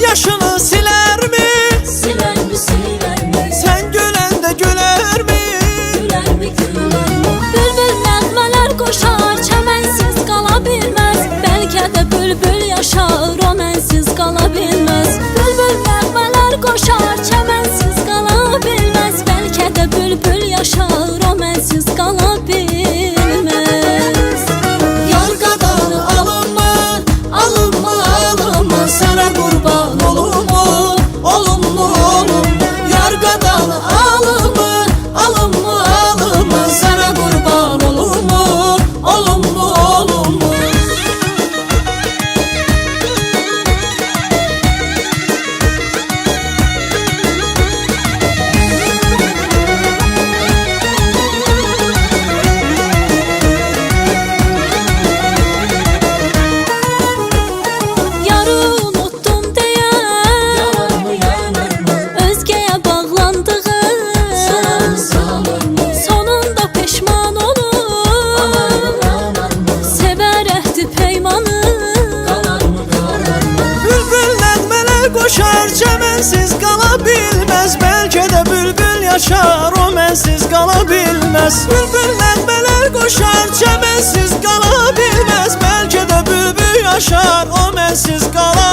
Yaşını siler mi? Siler mi, siler mi? Sen güləndə gülər mi? Güler mi, güler mi? Bülbül nəğmələr qoşar, çəmənsiz qala bilməz. Bəlkə də bülbül yaşar, o mənsiz qala bilməz. Bülbül nəğmələr qoşar, çəmənsiz qala bilməz. Bəlkə də bülbül yaşar, o mənsiz qala bilməz. Yarqadan alınma, alınma, alınma, sənə qurban olum olum. Yarqadan alınma, alınma, alınma, sənə qurban olum olum. Qoşar, çəmənsiz qala bilməz. Bəlkə də bülbül yaşar, o mənsiz qala bilməz. Bülbül nəğmələr qoşar, çəmənsiz qala bilməz. Bəlkə də bülbül yaşar, o mənsiz qala